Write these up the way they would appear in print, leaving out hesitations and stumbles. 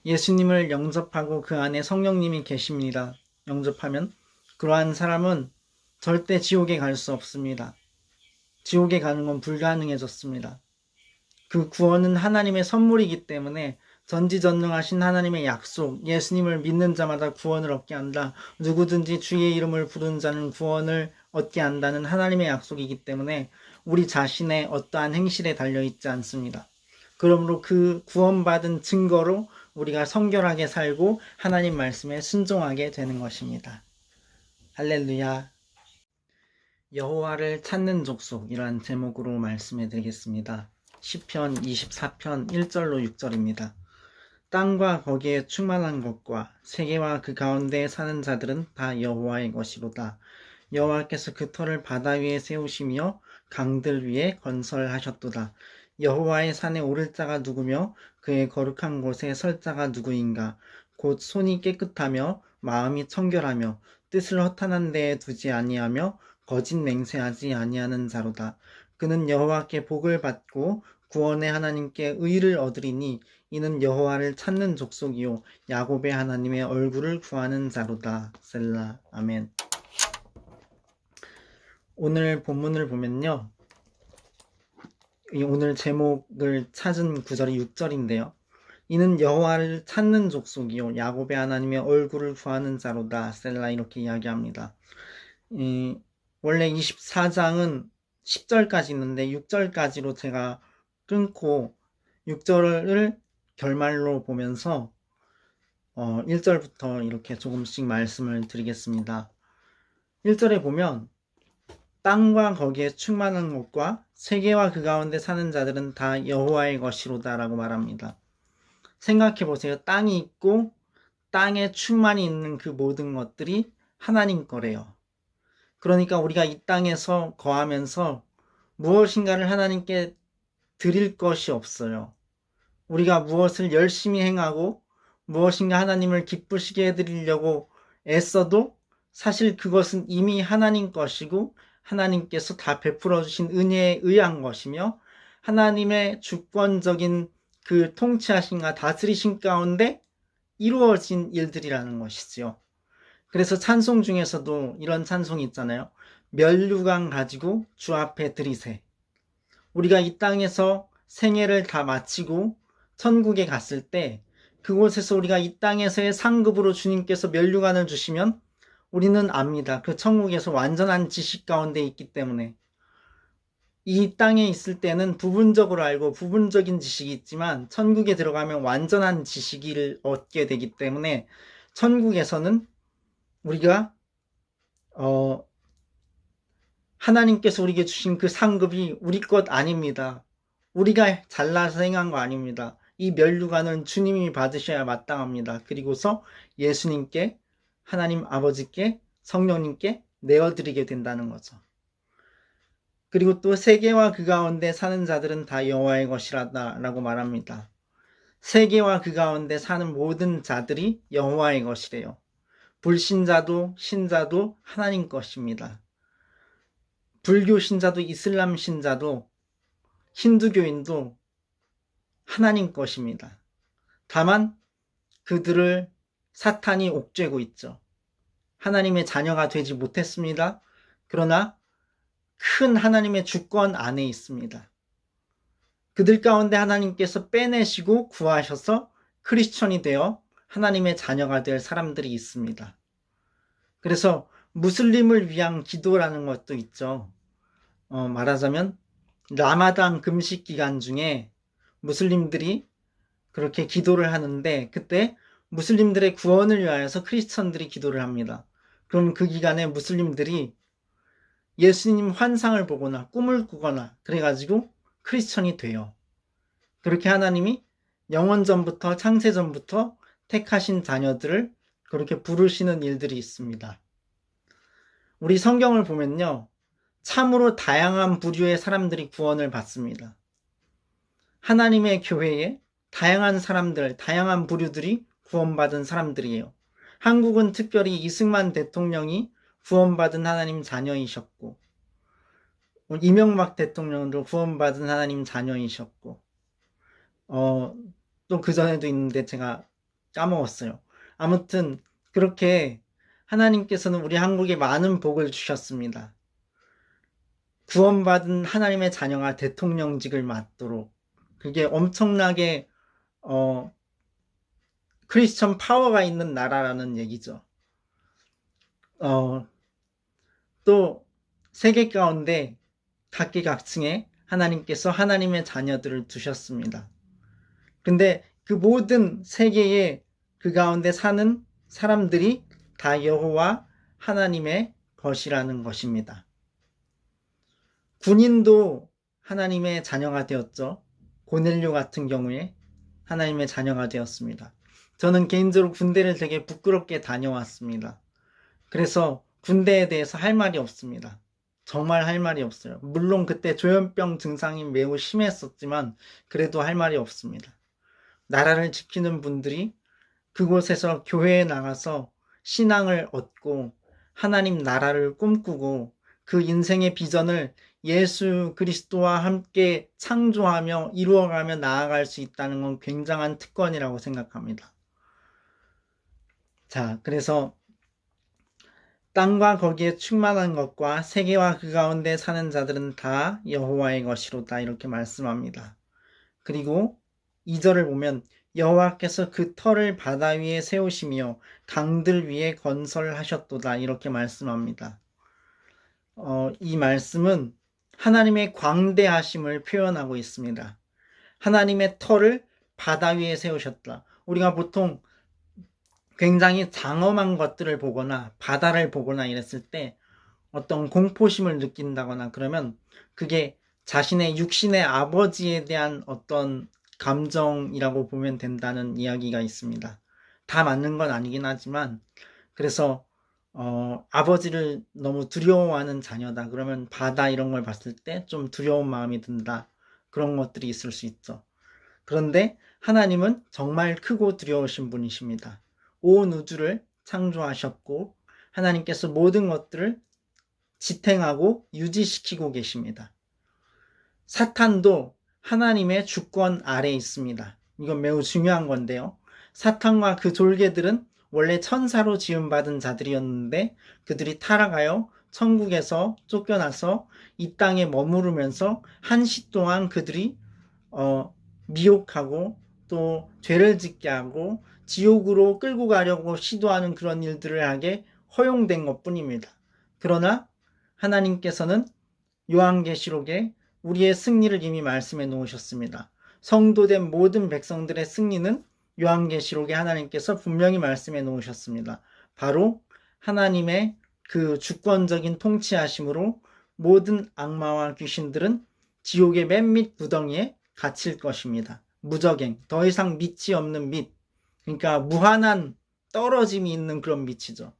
예수님을 영접하고 그 안에 성령님이 계십니다. 영접하면 그러한 사람은 절대 지옥에 갈 수 없습니다. 지옥에 가는 건 불가능해졌습니다. 그 구원은 하나님의 선물이기 때문에 전지전능하신 하나님의 약속, 예수님을 믿는 자마다 구원을 얻게 한다. 누구든지 주의 이름을 부르는 자는 구원을 얻게 한다는 하나님의 약속이기 때문에 우리 자신의 어떠한 행실에 달려있지 않습니다. 그러므로 그 구원받은 증거로 우리가 성결하게 살고 하나님 말씀에 순종하게 되는 것입니다. 할렐루야. 여호와를 찾는 족속이란 제목으로 말씀해 드리겠습니다. 시편 24편 1절로 6절입니다. 땅과 거기에 충만한 것과 세계와 그 가운데 사는 자들은 다 여호와의 것이로다. 여호와께서 그 터를 바다 위에 세우시며 강들 위에 건설하셨도다. 여호와의 산에 오를 자가 누구며 그의 거룩한 곳에 설 자가 누구인가. 곧 손이 깨끗하며 마음이 청결하며 뜻을 허탄한 데에 두지 아니하며 거짓 맹세하지 아니하는 자로다. 그는 여호와께 복을 받고 구원의 하나님께 의를 얻으리니 이는 여호와를 찾는 족속이요 야곱의 하나님의 얼굴을 구하는 자로다. 셀라. 아멘. 오늘 본문을 보면요, 오늘 제목을 찾은 구절이 6절인데요. 이는 여호와를 찾는 족속이요 야곱의 하나님의 얼굴을 구하는 자로다. 셀라. 이렇게 이야기합니다. 원래 24장은 10절까지 있는데 6절까지로 제가 끊고 6절을 결말로 보면서 1절부터 이렇게 조금씩 말씀을 드리겠습니다. 1절에 보면 땅과 거기에 충만한 것과 세계와 그 가운데 사는 자들은 다 여호와의 것이로다 라고 말합니다. 생각해 보세요. 땅이 있고 땅에 충만히 있는 그 모든 것들이 하나님 거래요. 그러니까 우리가 이 땅에서 거하면서 무엇인가를 하나님께 드릴 것이 없어요. 우리가 무엇을 열심히 행하고 무엇인가 하나님을 기쁘시게 해드리려고 애써도 사실 그것은 이미 하나님 것이고 하나님께서 다 베풀어 주신 은혜에 의한 것이며 하나님의 주권적인 그 통치하심과 다스리심 가운데 이루어진 일들이라는 것이지요. 그래서 찬송 중에서도 이런 찬송이 있잖아요. 면류관 가지고 주 앞에 드리세. 우리가 이 땅에서 생애를 다 마치고 천국에 갔을 때 그곳에서 우리가 이 땅에서의 상급으로 주님께서 면류관을 주시면 우리는 압니다. 그 천국에서 완전한 지식 가운데 있기 때문에 이 땅에 있을 때는 부분적으로 알고 부분적인 지식이 있지만 천국에 들어가면 완전한 지식을 얻게 되기 때문에 천국에서는 우리가 하나님께서 우리에게 주신 그 상급이 우리 것 아닙니다. 우리가 잘나서 행한 거 아닙니다. 이 면류관은 주님이 받으셔야 마땅합니다. 그리고서 예수님께, 하나님 아버지께, 성령님께 내어드리게 된다는 거죠. 그리고 또 세계와 그 가운데 사는 자들은 다 여호와의 것이라다 라고 말합니다. 세계와 그 가운데 사는 모든 자들이 여호와의 것이래요. 불신자도 신자도 하나님 것입니다. 불교 신자도 이슬람 신자도 힌두교인도 하나님 것입니다. 다만 그들을 사탄이 옥죄고 있죠. 하나님의 자녀가 되지 못했습니다. 그러나 큰 하나님의 주권 안에 있습니다. 그들 가운데 하나님께서 빼내시고 구하셔서 크리스천이 되어 하나님의 자녀가 될 사람들이 있습니다. 그래서 무슬림을 위한 기도라는 것도 있죠. 말하자면 라마단 금식 기간 중에 무슬림들이 그렇게 기도를 하는데 그때 무슬림들의 구원을 위하여서 크리스천들이 기도를 합니다. 그럼 그 기간에 무슬림들이 예수님 환상을 보거나 꿈을 꾸거나 그래가지고 크리스천이 돼요. 그렇게 하나님이 영원전부터 창세전부터 택하신 자녀들을 그렇게 부르시는 일들이 있습니다. 우리 성경을 보면요. 참으로 다양한 부류의 사람들이 구원을 받습니다. 하나님의 교회에 다양한 사람들, 다양한 부류들이 구원받은 사람들이에요. 한국은 특별히 이승만 대통령이 구원받은 하나님 자녀이셨고 이명박 대통령도 구원받은 하나님 자녀이셨고 또 그전에도 있는데 제가 까먹었어요. 아무튼 그렇게 하나님께서는 우리 한국에 많은 복을 주셨습니다. 구원받은 하나님의 자녀가 대통령직을 맡도록, 그게 엄청나게 크리스천 파워가 있는 나라라는 얘기죠. 또 세계 가운데 각기각층에 하나님께서 하나님의 자녀들을 두셨습니다. 근데 그 모든 세계에 그 가운데 사는 사람들이 다 여호와 하나님의 것이라는 것입니다. 군인도 하나님의 자녀가 되었죠. 고넬료 같은 경우에 하나님의 자녀가 되었습니다. 저는 개인적으로 군대를 되게 부끄럽게 다녀왔습니다. 그래서 군대에 대해서 할 말이 없습니다. 정말 할 말이 없어요. 물론 그때 조현병 증상이 매우 심했었지만 그래도 할 말이 없습니다. 나라를 지키는 분들이 그곳에서 교회에 나가서 신앙을 얻고 하나님 나라를 꿈꾸고 그 인생의 비전을 예수 그리스도와 함께 창조하며 이루어가며 나아갈 수 있다는 건 굉장한 특권이라고 생각합니다. 자, 그래서 땅과 거기에 충만한 것과 세계와 그 가운데 사는 자들은 다 여호와의 것이로다 이렇게 말씀합니다. 그리고 2절을 보면 여호와께서 그 터를 바다 위에 세우시며 강들 위에 건설하셨도다 이렇게 말씀합니다. 이 말씀은 하나님의 광대하심을 표현하고 있습니다. 하나님의 터를 바다 위에 세우셨다. 우리가 보통 굉장히 장엄한 것들을 보거나 바다를 보거나 이랬을 때 어떤 공포심을 느낀다거나 그러면 그게 자신의 육신의 아버지에 대한 어떤 감정이라고 보면 된다는 이야기가 있습니다. 다 맞는 건 아니긴 하지만 그래서 아버지를 너무 두려워하는 자녀다. 그러면 바다 이런 걸 봤을 때 좀 두려운 마음이 든다. 그런 것들이 있을 수 있죠. 그런데 하나님은 정말 크고 두려우신 분이십니다. 온 우주를 창조하셨고 하나님께서 모든 것들을 지탱하고 유지시키고 계십니다. 사탄도 하나님의 주권 아래에 있습니다. 이건 매우 중요한 건데요. 사탄과 그 졸개들은 원래 천사로 지음받은 자들이었는데 그들이 타락하여 천국에서 쫓겨나서 이 땅에 머무르면서 한시 동안 그들이 미혹하고 또 죄를 짓게 하고 지옥으로 끌고 가려고 시도하는 그런 일들을 하게 허용된 것뿐입니다. 그러나 하나님께서는 요한계시록에 우리의 승리를 이미 말씀해 놓으셨습니다. 성도된 모든 백성들의 승리는 요한계시록에 하나님께서 분명히 말씀해 놓으셨습니다. 바로 하나님의 그 주권적인 통치하심으로 모든 악마와 귀신들은 지옥의 맨밑 구덩이에 갇힐 것입니다. 무적행, 더 이상 밑이 없는 밑, 그러니까 무한한 떨어짐이 있는 그런 밑이죠.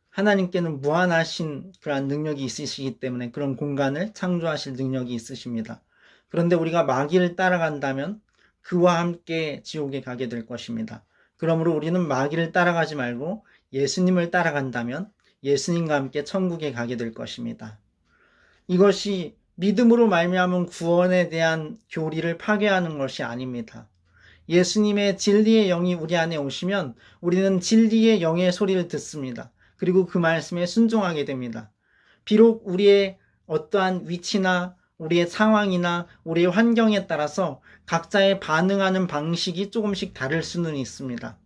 하나님께는 무한하신 그런 능력이 있으시기 때문에 그런 공간을 창조하실 능력이 있으십니다. 그런데 우리가 마귀를 따라간다면 그와 함께 지옥에 가게 될 것입니다. 그러므로 우리는 마귀를 따라가지 말고 예수님을 따라간다면 예수님과 함께 천국에 가게 될 것입니다. 이것이 믿음으로 말미암은 구원에 대한 교리를 파괴하는 것이 아닙니다. 예수님의 진리의 영이 우리 안에 오시면 우리는 진리의 영의 소리를 듣습니다. 그리고 그 말씀에 순종하게 됩니다. 비록 우리의 어떠한 위치나 우리의 상황이나 우리의 환경에 따라서 각자의 반응하는 방식이 조금씩 다를 수는 있습니다.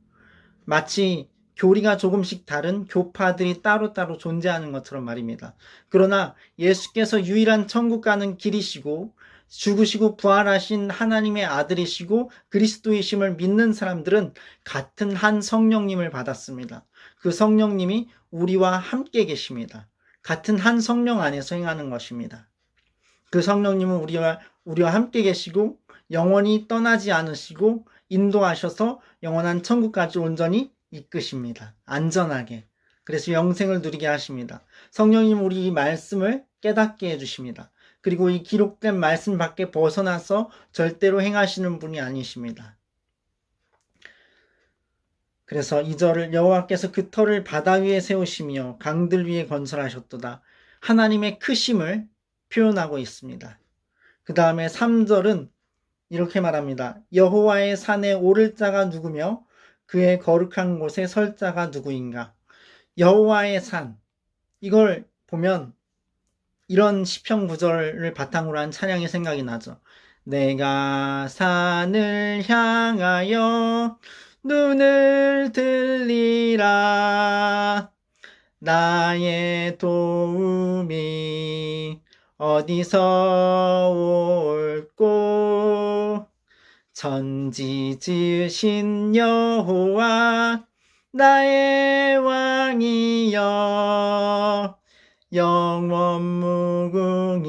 마치 교리가 조금씩 다른 교파들이 따로따로 존재하는 것처럼 말입니다. 그러나 예수께서 유일한 천국 가는 길이시고 죽으시고 부활하신 하나님의 아들이시고 그리스도이심을 믿는 사람들은 같은 한 성령님을 받았습니다. 그 성령님이 우리와 함께 계십니다. 같은 한 성령 안에서 행하는 것입니다. 그 성령님은 우리와 함께 계시고 영원히 떠나지 않으시고 인도하셔서 영원한 천국까지 온전히 이끄십니다. 안전하게. 그래서 영생을 누리게 하십니다. 성령님 우리 이 말씀을 깨닫게 해주십니다. 그리고 이 기록된 말씀 밖에 벗어나서 절대로 행하시는 분이 아니십니다. 그래서 2절을 여호와께서 그 터를 바다 위에 세우시며 강들 위에 건설하셨도다. 하나님의 크심을 표현하고 있습니다. 그 다음에 3절은 이렇게 말합니다. 여호와의 산에 오를 자가 누구며 그의 거룩한 곳에 설 자가 누구인가? 여호와의 산. 이걸 보면 이런 시편 구절을 바탕으로 한 찬양이 생각이 나죠. 내가 산을 향하여 눈을 들리라. 나의 도움이 어디서 올꼬? 천지 지으신 여호와 나의 왕이여, 영원 무궁히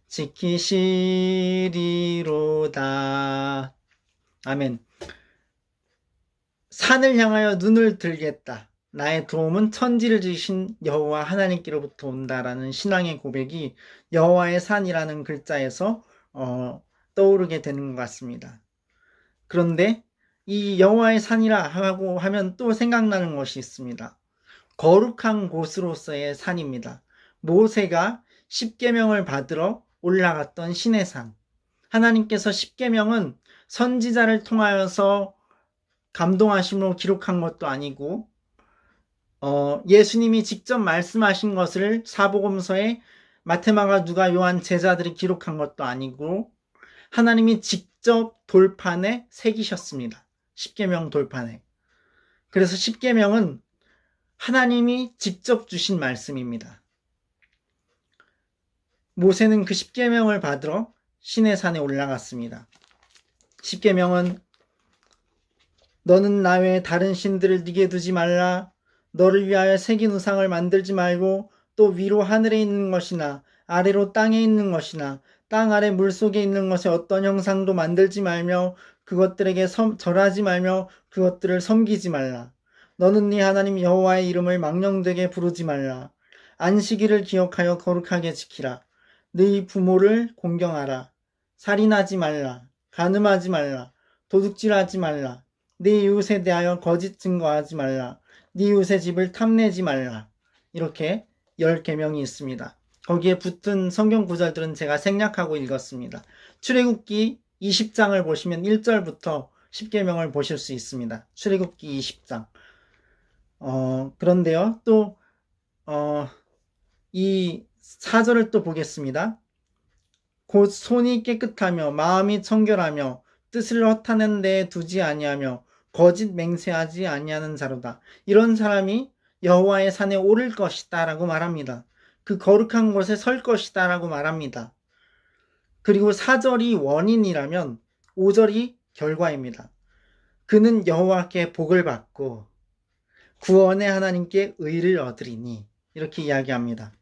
지키시리로다. 아멘. 산을 향하여 눈을 들겠다. 나의 도움은 천지를 지으신 여호와 하나님께로부터 온다라는 신앙의 고백이 여호와의 산이라는 글자에서 떠오르게 되는 것 같습니다. 그런데 이 여호와의 산이라 하고 하면 또 생각나는 것이 있습니다. 거룩한 곳으로서의 산입니다. 모세가 십계명을 받으러 올라갔던 시내산. 하나님께서 십계명은 선지자를 통하여서 감동하심으로 기록한 것도 아니고 예수님이 직접 말씀하신 것을 사복음서에 마태마가 누가 요한 제자들이 기록한 것도 아니고 하나님이 직접 돌판에 새기셨습니다. 십계명 돌판에. 그래서 십계명은 하나님이 직접 주신 말씀입니다. 모세는 그 십계명을 받으러 시내산에 올라갔습니다. 십계명은 너는 나 외에 다른 신들을 네게 두지 말라. 너를 위하여 새긴 우상을 만들지 말고 또 위로 하늘에 있는 것이나 아래로 땅에 있는 것이나 땅 아래 물속에 있는 것의 어떤 형상도 만들지 말며 그것들에게 절하지 말며 그것들을 섬기지 말라. 너는 네 하나님 여호와의 이름을 망령되게 부르지 말라. 안식일을 기억하여 거룩하게 지키라. 네 부모를 공경하라. 살인하지 말라. 간음하지 말라. 도둑질하지 말라. 네 이웃에 대하여 거짓 증거하지 말라. 네 이웃의 집을 탐내지 말라. 이렇게 10계명이 있습니다. 거기에 붙은 성경 구절들은 제가 생략하고 읽었습니다. 출애굽기 20장을 보시면 1절부터 10계명을 보실 수 있습니다. 출애굽기 20장. 그런데요, 또, 이 4절을 또 보겠습니다. 곧 손이 깨끗하며 마음이 청결하며 뜻을 허탄한 데에 두지 아니하며 거짓 맹세하지 아니하는 자로다. 이런 사람이 여호와의 산에 오를 것이다 라고 말합니다. 그 거룩한 곳에 설 것이다 라고 말합니다. 그리고 4절이 원인이라면 5절이 결과입니다. 그는 여호와께 복을 받고 구원의 하나님께 의를 얻으리니 이렇게 이야기합니다.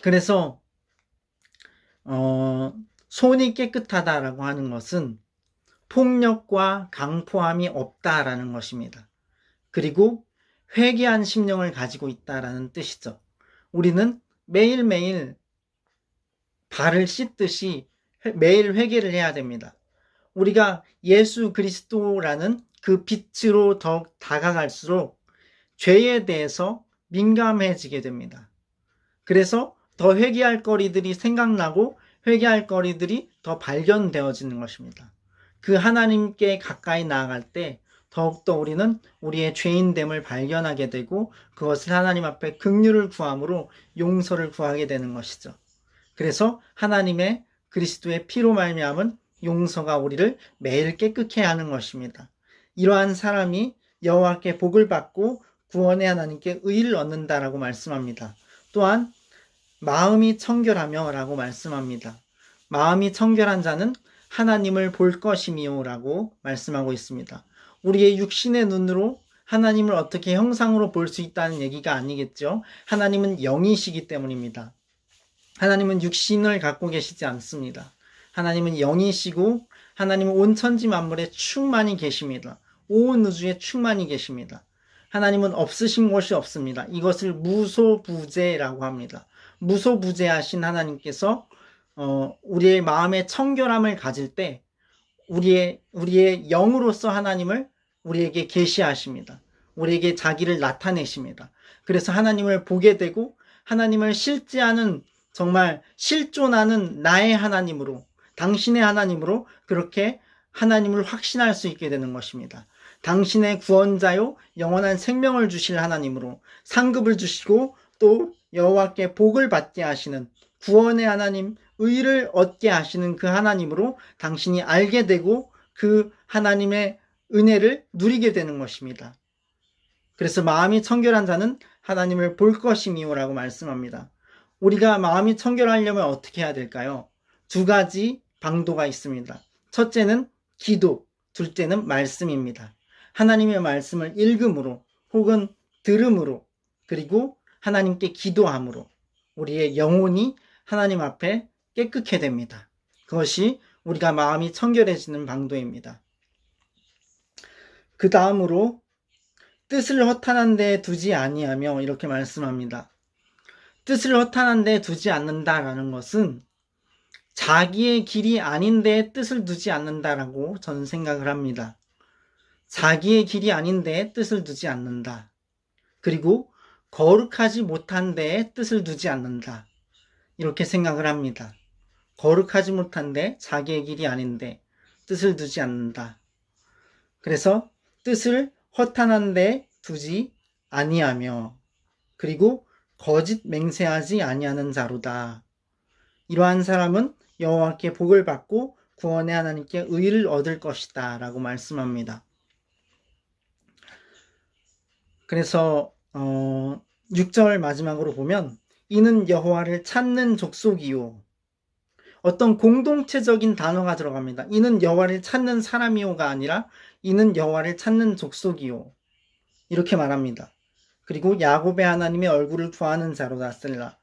그래서 손이 깨끗하다라고 하는 것은 폭력과 강포함이 없다라는 것입니다. 그리고 회개한 심령을 가지고 있다라는 뜻이죠. 우리는 매일매일 발을 씻듯이 매일 회개를 해야 됩니다. 우리가 예수 그리스도라는 그 빛으로 더욱 다가갈수록 죄에 대해서 민감해지게 됩니다. 그래서 더 회개할 거리들이 생각나고 회개할 거리들이 더 발견되어지는 것입니다. 그 하나님께 가까이 나아갈 때 더욱더 우리는 우리의 죄인됨을 발견하게 되고 그것을 하나님 앞에 긍휼을 구함으로 용서를 구하게 되는 것이죠. 그래서 하나님의 그리스도의 피로 말미암은 용서가 우리를 매일 깨끗게 하는 것입니다. 이러한 사람이 여호와께 복을 받고 구원의 하나님께 의를 얻는다라고 말씀합니다. 또한 마음이 청결하며 라고 말씀합니다. 마음이 청결한 자는 하나님을 볼 것이미요 라고 말씀하고 있습니다. 우리의 육신의 눈으로 하나님을 어떻게 형상으로 볼 수 있다는 얘기가 아니겠죠. 하나님은 영이시기 때문입니다. 하나님은 육신을 갖고 계시지 않습니다. 하나님은 영이시고 하나님은 온 천지 만물에 충만히 계십니다. 온 우주에 충만히 계십니다. 하나님은 없으신 것이 없습니다. 이것을 무소부재라고 합니다. 무소부재하신 하나님께서 우리의 마음의 청결함을 가질 때 우리의 영으로서 하나님을 우리에게 계시하십니다. 우리에게 자기를 나타내십니다. 그래서 하나님을 보게 되고 하나님을 실제하는 정말 실존하는 나의 하나님으로 당신의 하나님으로 그렇게 하나님을 확신할 수 있게 되는 것입니다. 당신의 구원자요 영원한 생명을 주실 하나님으로 상급을 주시고 또 여호와께 복을 받게 하시는 구원의 하나님, 의를 얻게 하시는 그 하나님으로 당신이 알게 되고 그 하나님의 은혜를 누리게 되는 것입니다. 그래서 마음이 청결한 자는 하나님을 볼 것이미요라고 말씀합니다. 우리가 마음이 청결하려면 어떻게 해야 될까요? 두 가지 방도가 있습니다. 첫째는 기도, 둘째는 말씀입니다. 하나님의 말씀을 읽음으로 혹은 들음으로 그리고 하나님께 기도함으로 우리의 영혼이 하나님 앞에 깨끗게 됩니다. 그것이 우리가 마음이 청결해지는 방도입니다. 그 다음으로 뜻을 허탄한 데 두지 아니하며 이렇게 말씀합니다. 뜻을 허탄한 데 두지 않는다라는 것은 자기의 길이 아닌데 뜻을 두지 않는다라고 저는 생각을 합니다. 자기의 길이 아닌데 뜻을 두지 않는다. 그리고 거룩하지 못한 데에 뜻을 두지 않는다. 이렇게 생각을 합니다. 거룩하지 못한데 자기의 길이 아닌데 뜻을 두지 않는다. 그래서 뜻을 허탄한 데 두지 아니하며 그리고 거짓 맹세하지 아니하는 자로다. 이러한 사람은 여호와께 복을 받고 구원의 하나님께 의를 얻을 것이다 라고 말씀합니다. 그래서 6절 마지막으로 보면 이는 여호와를 찾는 족속이요. 어떤 공동체적인 단어가 들어갑니다. 이는 여호와를 찾는 사람이요가 아니라 이는 여호와를 찾는 족속이요. 이렇게 말합니다. 그리고 야곱의 하나님의 얼굴을 구하는 자로다 셀라.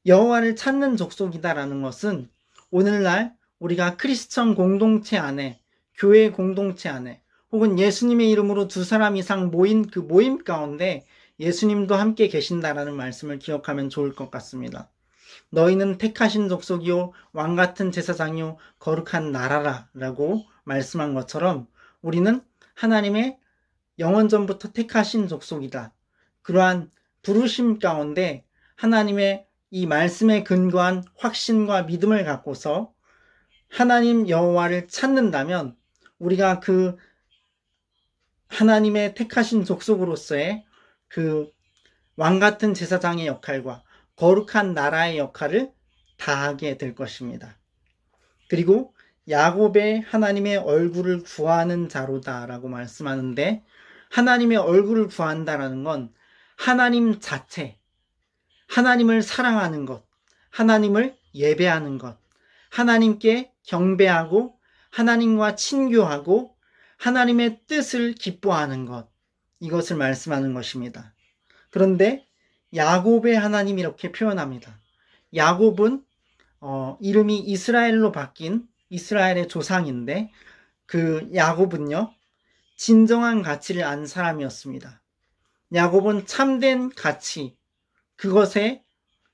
여호와를 찾는 족속이다라는 것은 오늘날 우리가 크리스천 공동체 안에, 교회 공동체 안에 혹은 예수님의 이름으로 두 사람 이상 모인 그 모임 가운데 예수님도 함께 계신다라는 말씀을 기억하면 좋을 것 같습니다. 너희는 택하신 족속이요 왕같은 제사장이요 거룩한 나라라 라고 말씀한 것처럼 우리는 하나님의 영원전부터 택하신 족속이다. 그러한 부르심 가운데 하나님의 이 말씀에 근거한 확신과 믿음을 갖고서 하나님 여호와를 찾는다면 우리가 그 하나님의 택하신 족속으로서의 그 왕같은 제사장의 역할과 거룩한 나라의 역할을 다하게 될 것입니다. 그리고 야곱의 하나님의 얼굴을 구하는 자로다 라고 말씀하는데 하나님의 얼굴을 구한다라는 건 하나님 자체, 하나님을 사랑하는 것, 하나님을 예배하는 것, 하나님께 경배하고 하나님과 친교하고 하나님의 뜻을 기뻐하는 것, 이것을 말씀하는 것입니다. 그런데 야곱의 하나님 이렇게 표현합니다. 야곱은 이름이 이스라엘로 바뀐 이스라엘의 조상인데 그 야곱은요 진정한 가치를 안 사람이었습니다. 야곱은 참된 가치, 그것에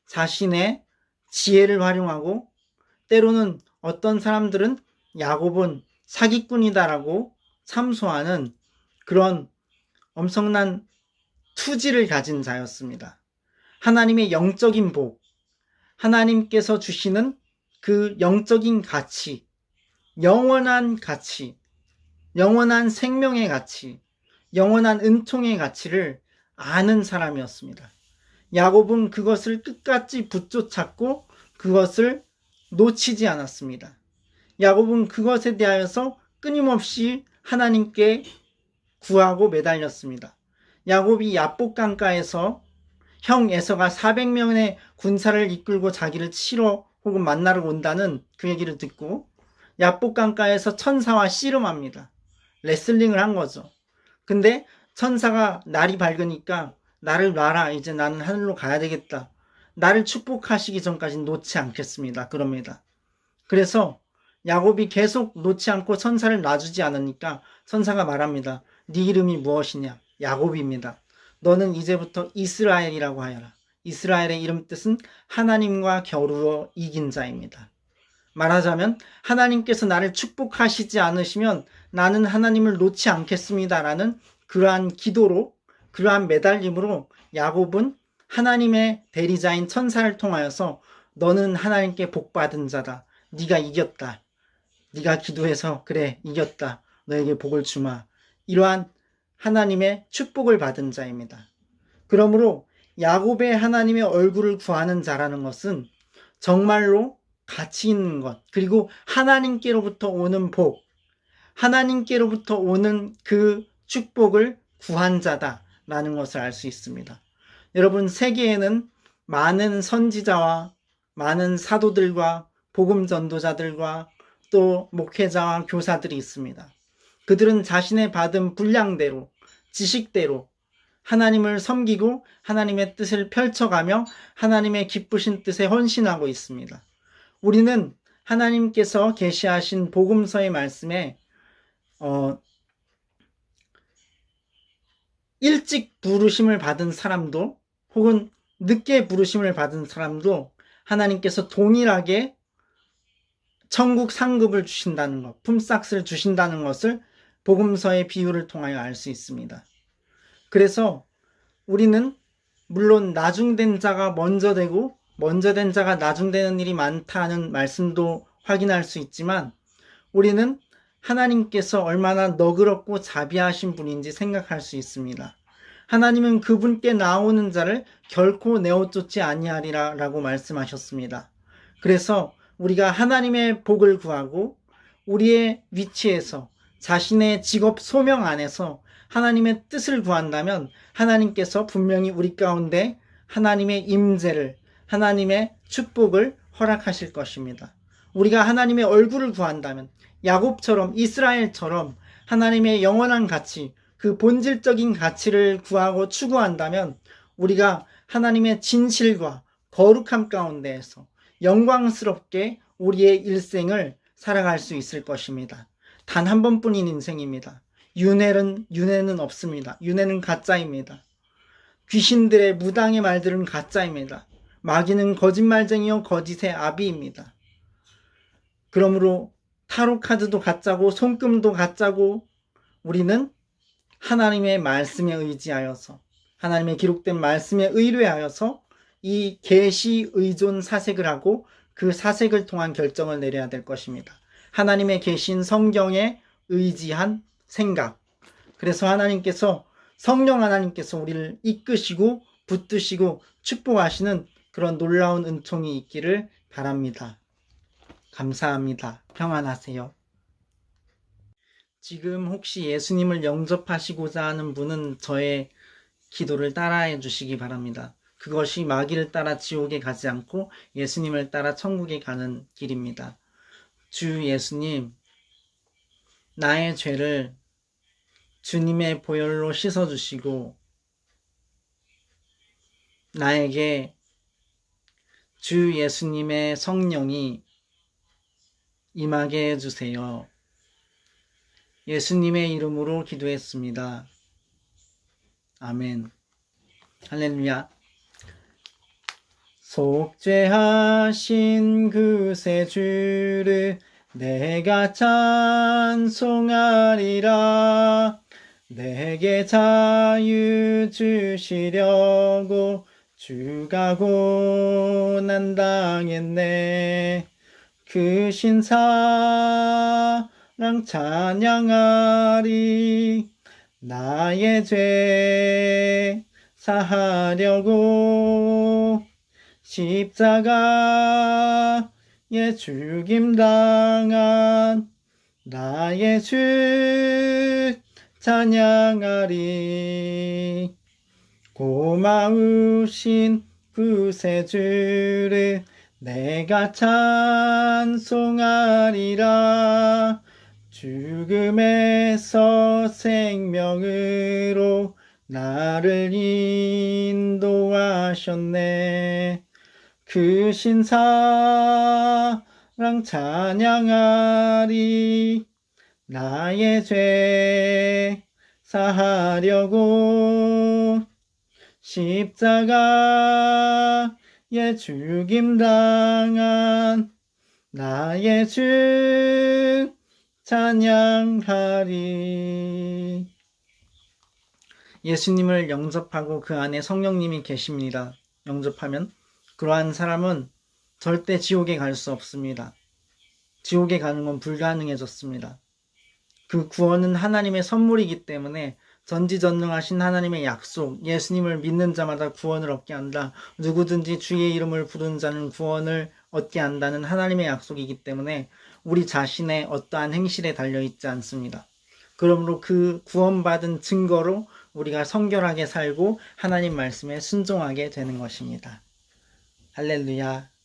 자신의 지혜를 활용하고 때로는 어떤 사람들은 야곱은 사기꾼이다라고 참소하는 그런 엄청난 투지를 가진 자였습니다. 하나님의 영적인 복, 하나님께서 주시는 그 영적인 가치, 영원한 가치, 영원한 생명의 가치, 영원한 은총의 가치를 아는 사람이었습니다. 야곱은 그것을 끝까지 붙쫓았고 그것을 놓치지 않았습니다. 야곱은 그것에 대하여서 끊임없이 하나님께 구하고 매달렸습니다. 야곱이 야복강가에서 형 에서가 400명의 군사를 이끌고 자기를 치러 혹은 만나러 온다는 그 얘기를 듣고 야복강가에서 천사와 씨름합니다. 레슬링을 한 거죠. 근데 천사가 날이 밝으니까 나를 놔라. 이제 나는 하늘로 가야 되겠다. 나를 축복하시기 전까지 놓지 않겠습니다. 그럽니다. 그래서 야곱이 계속 놓지 않고 천사를 놔주지 않으니까 천사가 말합니다. 네 이름이 무엇이냐? 야곱입니다. 너는 이제부터 이스라엘이라고 하여라. 이스라엘의 이름 뜻은 하나님과 겨루어 이긴 자입니다. 말하자면 하나님께서 나를 축복하시지 않으시면 나는 하나님을 놓지 않겠습니다라는 그러한 기도로 그러한 매달림으로 야곱은 하나님의 대리자인 천사를 통하여서 너는 하나님께 복받은 자다. 네가 이겼다. 네가 기도해서 그래 이겼다. 너에게 복을 주마. 이러한 하나님의 축복을 받은 자입니다. 그러므로 야곱의 하나님의 얼굴을 구하는 자라는 것은 정말로 가치 있는 것, 그리고 하나님께로부터 오는 복, 하나님께로부터 오는 그 축복을 구한 자다라는 것을 알 수 있습니다. 여러분, 세계에는 많은 선지자와 많은 사도들과 복음 전도자들과 또 목회자와 교사들이 있습니다. 그들은 자신의 받은 분량대로, 지식대로 하나님을 섬기고 하나님의 뜻을 펼쳐가며 하나님의 기쁘신 뜻에 헌신하고 있습니다. 우리는 하나님께서 계시하신 복음서의 말씀에 일찍 부르심을 받은 사람도 혹은 늦게 부르심을 받은 사람도 하나님께서 동일하게 천국 상급을 주신다는 것, 품삯을 주신다는 것을 복음서의 비유를 통하여 알 수 있습니다. 그래서 우리는 물론 나중된 자가 먼저 되고 먼저 된 자가 나중되는 일이 많다는 말씀도 확인할 수 있지만 우리는 하나님께서 얼마나 너그럽고 자비하신 분인지 생각할 수 있습니다. 하나님은 그분께 나오는 자를 결코 내어쫓지 아니하리라 라고 말씀하셨습니다. 그래서 우리가 하나님의 복을 구하고 우리의 위치에서 자신의 직업 소명 안에서 하나님의 뜻을 구한다면 하나님께서 분명히 우리 가운데 하나님의 임재를, 하나님의 축복을 허락하실 것입니다. 우리가 하나님의 얼굴을 구한다면 야곱처럼, 이스라엘처럼 하나님의 영원한 가치, 그 본질적인 가치를 구하고 추구한다면 우리가 하나님의 진실과 거룩함 가운데에서 영광스럽게 우리의 일생을 살아갈 수 있을 것입니다. 단 한 번뿐인 인생입니다. 윤회는 없습니다. 윤회는 가짜입니다. 귀신들의 무당의 말들은 가짜입니다. 마귀는 거짓말쟁이요 거짓의 아비입니다. 그러므로 타로 카드도 가짜고 손금도 가짜고 우리는 하나님의 말씀에 의지하여서 하나님의 기록된 말씀에 의뢰하여서 이 계시 의존 사색을 하고 그 사색을 통한 결정을 내려야 될 것입니다. 하나님의 계신 성경에 의지한 생각. 그래서 성령 하나님께서 우리를 이끄시고 붙드시고 축복하시는 그런 놀라운 은총이 있기를 바랍니다. 감사합니다. 평안하세요. 지금 혹시 예수님을 영접하시고자 하는 분은 저의 기도를 따라해 주시기 바랍니다. 그것이 마귀를 따라 지옥에 가지 않고 예수님을 따라 천국에 가는 길입니다. 주 예수님, 나의 죄를 주님의 보혈로 씻어주시고 나에게 주 예수님의 성령이 임하게 해주세요. 예수님의 이름으로 기도했습니다. 아멘. 할렐루야. 속죄하신 그새 주를 내가 찬송하리라. 내게 자유 주시려고 주가 고난당했네. 그 신사랑 찬양하리. 나의 죄 사하려고 십자가에 죽임당한 나의 주 찬양하리. 고마우신 그새 주를 내가 찬송하리라. 죽음에서 생명으로 나를 인도하셨네. 그 신사랑 찬양하리. 나의 죄 사하려고 십자가에 죽임당한 나의 주 찬양하리. 예수님을 영접하고 그 안에 성령님이 계십니다. 영접하면 그러한 사람은 절대 지옥에 갈 수 없습니다. 지옥에 가는 건 불가능해졌습니다. 그 구원은 하나님의 선물이기 때문에 전지전능하신 하나님의 약속, 예수님을 믿는 자마다 구원을 얻게 한다. 누구든지 주의 이름을 부르는 자는 구원을 얻게 한다는 하나님의 약속이기 때문에 우리 자신의 어떠한 행실에 달려있지 않습니다. 그러므로 그 구원받은 증거로 우리가 성결하게 살고 하나님 말씀에 순종하게 되는 것입니다. 할렐루야.